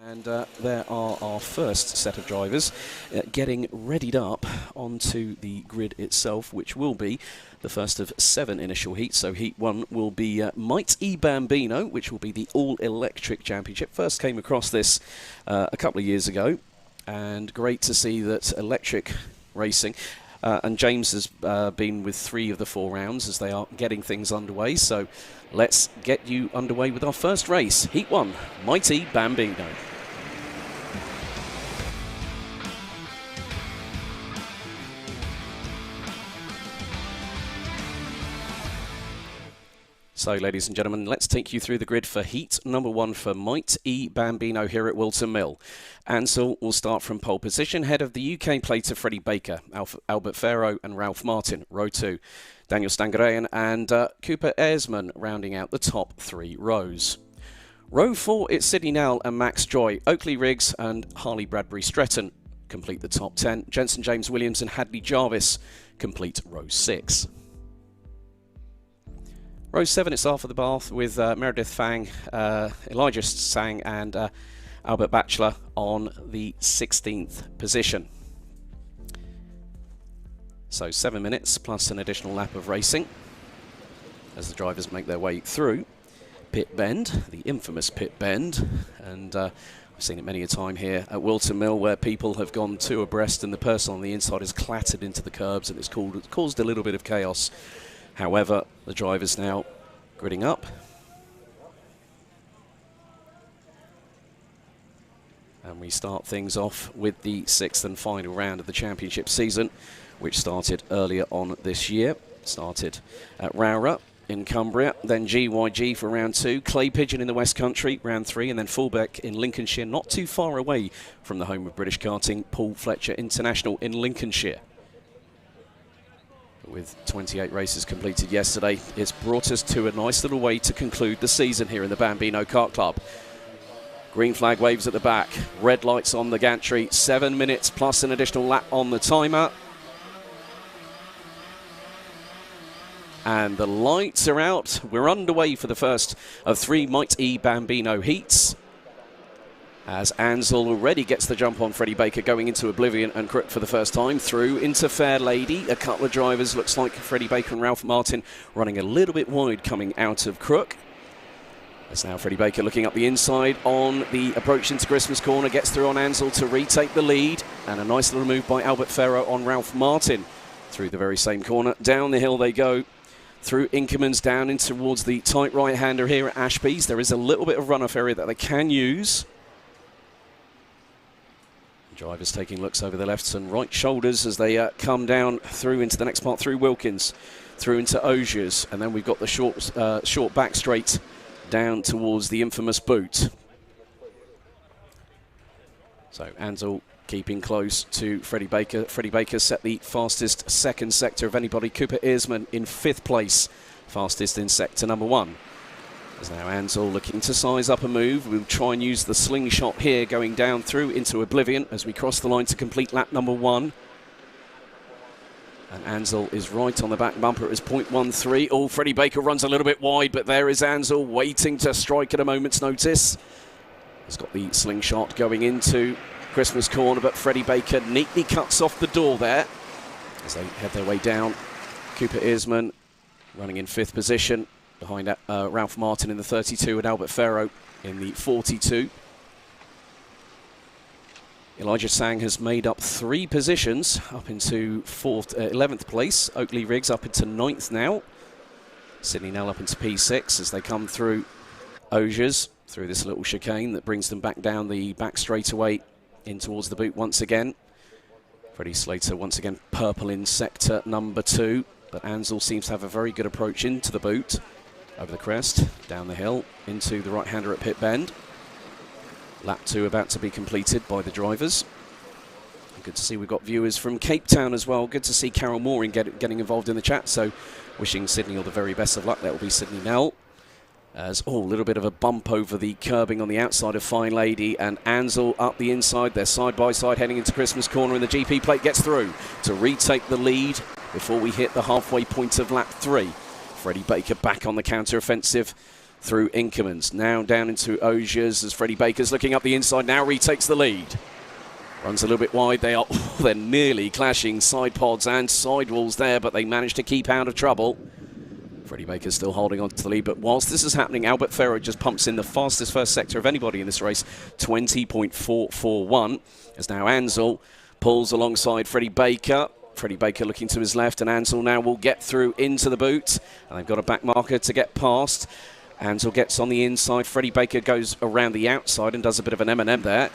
And there are our first set of drivers getting readied up onto the grid itself, which will be the first of 7 initial heats. So Heat 1 will be MightE Bambino, which will be the all-electric championship. First came across this a couple of years ago, and great to see that electric racing. And James has been with 3 of the 4 rounds as they are getting things underway. So let's get you underway with our first race. Heat 1, MightE Bambino. So, ladies and gentlemen, let's take you through the grid for heat number 1 for MightE Bambino here at Whilton Mill. Ansel will start from pole position, head of the UK plate of Freddie Baker, Albert Farrow and Ralph Martin, row 2. Daniel Stangerean and Cooper Earsman rounding out the top 3 rows. Row 4, it's Sydney Nell and Max Joy, Oakley Riggs and Harley Bradbury Stretton complete the top 10. Jensen James Williams and Hadley Jarvis complete row 6. Row 7, it's Arthur the Bath with Meredith Fang, Elijah Sang and Albert Batchelor on the 16th position. So 7 minutes plus an additional lap of racing as the drivers make their way through Pit Bend, the infamous Pit Bend. And I've seen it many a time here at Whilton Mill where people have gone 2 abreast and the person on the inside has clattered into the curbs and it's caused a little bit of chaos. However, the drivers now gridding up. And we start things off with the 6th and final round of the championship season, which started earlier on this year. Started at Rowrah in Cumbria, then GYG for round 2, Clay Pigeon in the West Country, round 3, and then Fullbeck in Lincolnshire, not too far away from the home of British karting, Paul Fletcher International in Lincolnshire. With 28 races completed yesterday, it's brought us to a nice little way to conclude the season here in the Bambino Kart Club. Green flag waves at the back, red lights on the gantry, 7 minutes plus an additional lap on the timer. And the lights are out. We're underway for the first of 3 MightE Bambino heats. As Ansel already gets the jump on Freddie Baker going into Oblivion and Crook for the first time, through into Fair Lady. A couple of drivers, looks like Freddie Baker and Ralph Martin running a little bit wide coming out of Crook. As now Freddie Baker looking up the inside on the approach into Christmas Corner, gets through on Ansel to retake the lead. And a nice little move by Albert Farrow on Ralph Martin through the very same corner. Down the hill they go. Through Inkermans down in towards the tight right-hander here at Ashby's. There is a little bit of runoff area that they can use. Drivers taking looks over the left and right shoulders as they come down through into the next part, through Wilkins, through into Osiers, and then we've got the short back straight down towards the infamous boot. So Ansel keeping close to Freddie Baker. Freddie Baker set the fastest second sector of anybody. Cooper Earsman in 5th place, fastest in sector number 1. As now Ansel looking to size up a move. We'll try and use the slingshot here going down through into Oblivion as we cross the line to complete lap number 1. And Ansel is right on the back bumper. It is 0.13. Oh, Freddie Baker runs a little bit wide, but there is Ansel waiting to strike at a moment's notice. He's got the slingshot going into Christmas Corner, but Freddie Baker neatly cuts off the door there as they head their way down. Cooper Earsman running in 5th position. Behind Ralph Martin in the 32 and Albert Farrow in the 42. Elijah Sang has made up 3 positions up into 11th place. Oakley Riggs up into 9th now. Sydney Nell up into P6 as they come through Osiers, through this little chicane that brings them back down the back straightaway in towards the boot once again. Freddie Slater once again purple in sector number 2, but Ansel seems to have a very good approach into the boot. Over the crest, down the hill, into the right-hander at Pit Bend. Lap 2 about to be completed by the drivers. Good to see we've got viewers from Cape Town as well. Good to see Carol Mooring getting involved in the chat. So wishing Sydney all the very best of luck. That will be Sydney Nell. As, a little bit of a bump over the curbing on the outside of Fine Lady. And Ansel up the inside. They're side by side heading into Christmas Corner. And the GP plate gets through to retake the lead before we hit the halfway point of lap 3. Freddie Baker back on the counter-offensive through Inkermans. Now down into Osiers as Freddie Baker's looking up the inside, now retakes the lead. Runs a little bit wide, they're nearly clashing side pods and sidewalls there, but they managed to keep out of trouble. Freddie Baker's still holding on to the lead, but whilst this is happening, Albert Ferro just pumps in the fastest first sector of anybody in this race, 20.441, as now Ansel pulls alongside Freddie Baker. Freddie Baker looking to his left, and Ansel now will get through into the boot, and they've got a back marker to get past. Ansel gets on the inside, Freddie Baker goes around the outside and does a bit of an M&M there.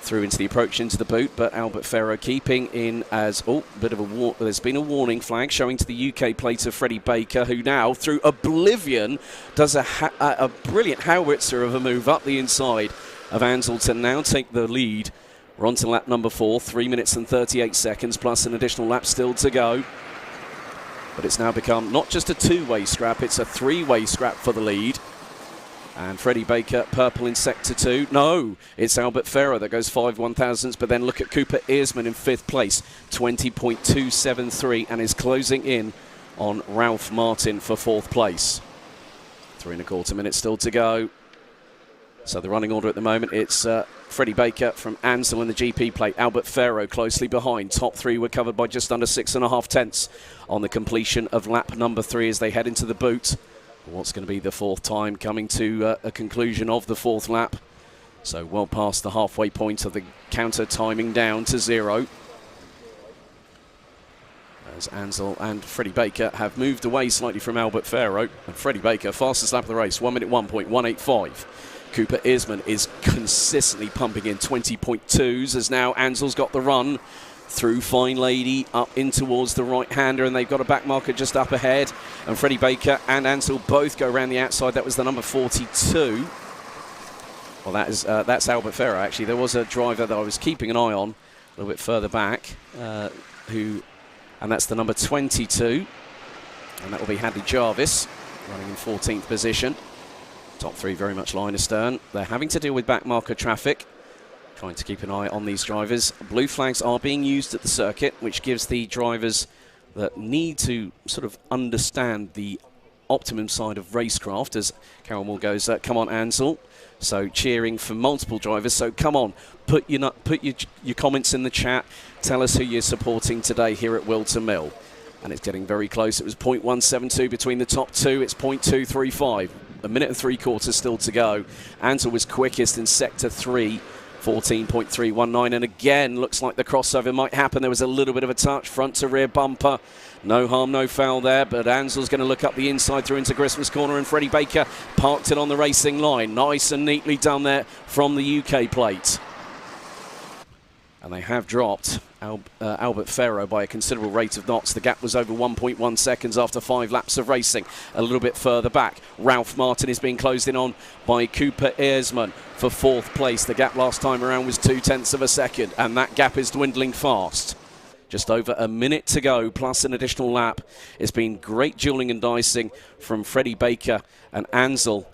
Through into the approach into the boot, but Albert Ferro keeping in as, bit of a there's been a warning flag showing to the UK plate of Freddie Baker, who now, through oblivion, does a brilliant howitzer of a move up the inside of Ansel to now take the lead. We're on to lap number 4, 3 minutes and 38 seconds, plus an additional lap still to go. But it's now become not just a two-way scrap, it's a three-way scrap for the lead. And Freddie Baker, purple in sector 2. No, it's Albert Ferro that goes 5 1,000s, but then look at Cooper Earsman in 5th place, 20.273, and is closing in on Ralph Martin for 4th place. 3 1/4 minutes still to go. So the running order at the moment, it's Freddie Baker from Ansel in the GP plate, Albert Ferro closely behind. Top 3 were covered by just under 6.5 tenths on the completion of lap number 3 as they head into the boot. What's going to be the 4th time coming to a conclusion of the 4th lap. So well past the halfway point of the counter, timing down to 0. As Ansel and Freddie Baker have moved away slightly from Albert Ferro. And Freddie Baker, fastest lap of the race, 1 minute 1.185. Cooper Earsman is consistently pumping in 20.2s as now Ansel's got the run through Fine Lady up in towards the right-hander, and they've got a back marker just up ahead, and Freddie Baker and Ansel both go around the outside. That was the number 42. Well, that's Albert Ferro, actually. There was a driver that I was keeping an eye on a little bit further back, and that's the number 22, and that will be Hadley Jarvis, running in 14th position. Top 3 very much line astern. They're having to deal with back marker traffic. Trying to keep an eye on these drivers. Blue flags are being used at the circuit, which gives the drivers that need to sort of understand the optimum side of racecraft, as Carol Moore goes, come on Ansel. So cheering for multiple drivers, so come on, put your comments in the chat, tell us who you're supporting today here at Whilton Mill. And it's getting very close. It was 0.172 between the top 2, it's 0.235. A minute and 3/4 still to go. Ansel was quickest in sector 3. 14.319, and again looks like the crossover might happen. There was a little bit of a touch, front to rear bumper. No harm, no foul there, but Ansel's going to look up the inside through into Christmas corner, and Freddie Baker parked it on the racing line. Nice and neatly done there from the UK plate. And they have dropped Albert Ferro by a considerable rate of knots. The gap was over 1.1 seconds after 5 laps of racing. A little bit further back, Ralph Martin is being closed in on by Cooper Earsman for 4th place. The gap last time around was 0.2 of a second, and that gap is dwindling fast. Just over a minute to go, plus an additional lap. It's been great dueling and dicing from Freddie Baker and Ansel,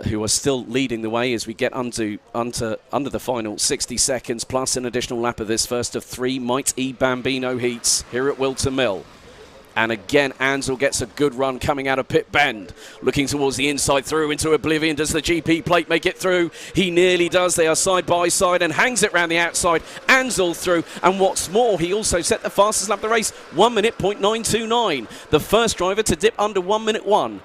who are still leading the way as we get under the final 60 seconds, plus an additional lap of this first of 3 MightE Bambino heats here at Whilton Mill. And again, Ansel gets a good run coming out of Pit Bend. Looking towards the inside through into oblivion. Does the GP plate make it through? He nearly does. They are side by side and hangs it round the outside. Ansel through. And what's more, he also set the fastest lap of the race, 1 minute 0.929. The first driver to dip under 1 minute 1.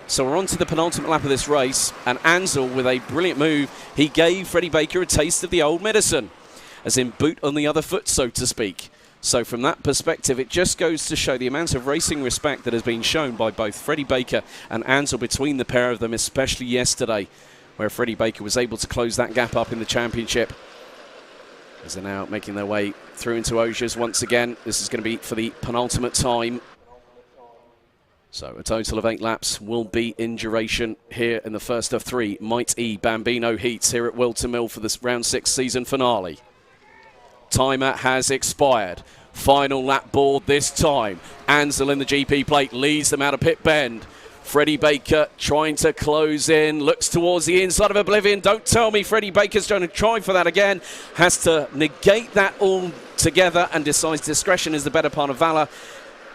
So we're on to the penultimate lap of this race, and Ansel, with a brilliant move, he gave Freddie Baker a taste of the old medicine, as in boot on the other foot, so to speak. So from that perspective, it just goes to show the amount of racing respect that has been shown by both Freddie Baker and Ansel between the pair of them, especially yesterday, where Freddie Baker was able to close that gap up in the championship. As they're now making their way through into Osiers once again. This is going to be for the penultimate time. So a total of 8 laps will be in duration here in the first of 3 MightE Bambino heats here at Whilton Mill for this round 6 season finale. Timer has expired. Final lap board this time. Ansel in the GP plate leads them out of Pit Bend. Freddie Baker trying to close in, looks towards the inside of oblivion. Don't tell me Freddie Baker's going to try for that again. Has to negate that all together and decides discretion is the better part of valour.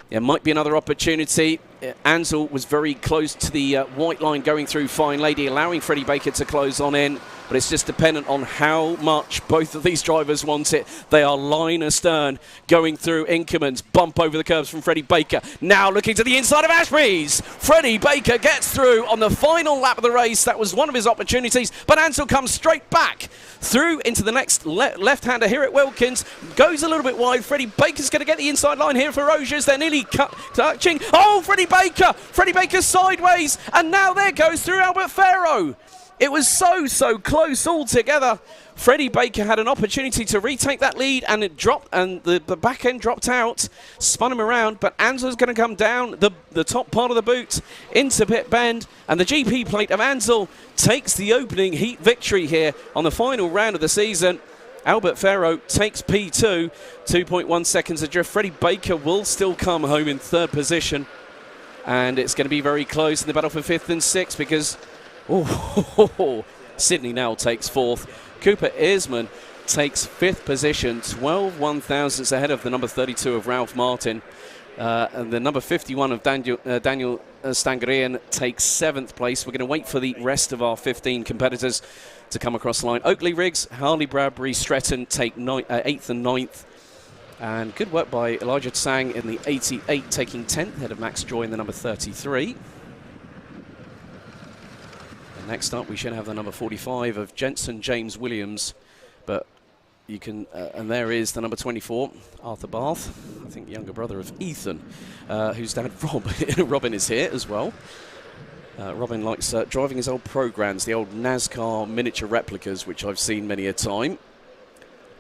There might be another opportunity. Ansell was very close to the white line going through Fine Lady, allowing Freddie Baker to close on in. But it's just dependent on how much both of these drivers want it. They are line astern going through Inkerman's. Bump over the curbs from Freddie Baker. Now looking to the inside of Ashby's. Freddie Baker gets through on the final lap of the race. That was one of his opportunities. But Ansell comes straight back through into the next left-hander here at Wilkins. Goes a little bit wide. Freddie Baker's going to get the inside line here for Rogers. They're nearly touching. Oh, Freddie Baker! Freddie Baker sideways. And now there goes through Albert Farrow. It was so close altogether. Freddie Baker had an opportunity to retake that lead, and it dropped, and the back end dropped out, spun him around. But Ansell's going to come down the top part of the boot into pit bend, and the GP plate of Ansell takes the opening heat victory here on the final round of the season. Albert Farrow takes P2, 2.1 seconds adrift. Freddie Baker will still come home in third position, and it's going to be very close in the battle for fifth and sixth because Sidney Nell takes fourth. Cooper Earsman takes fifth position, 12 1/1000ths ahead of the number 32 of Ralph Martin. And the number 51 of Daniel Stangarian takes seventh place. We're going to wait for the rest of our 15 competitors to come across the line. Oakley Riggs, Harley Bradbury, Stretton take 8th and 9th. And good work by Elijah Tsang in the 88, taking 10th ahead of Max Joy in the number 33. Next up, we should have the number 45 of Jensen James Williams, but you can, and there is the number 24, Arthur Bath, I think younger brother of Ethan, whose dad Robin is here as well. Robin likes driving his old programs, the old NASCAR miniature replicas, which I've seen many a time.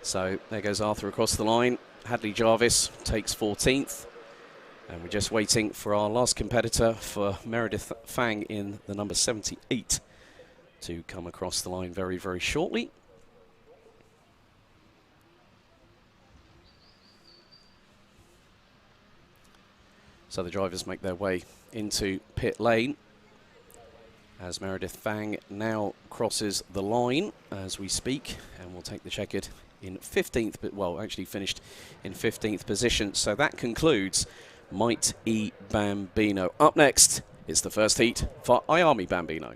So there goes Arthur across the line. Hadley Jarvis takes 14th. And we're just waiting for our last competitor, for Meredith Fang in the number 78, to come across the line very, very shortly. So the drivers make their way into pit lane as Meredith Fang now crosses the line as we speak, and will take the checkered in 15th, but well, actually finished in 15th position. So that concludes MightE Bambino. Up next, it's the first heat for MightE Bambino.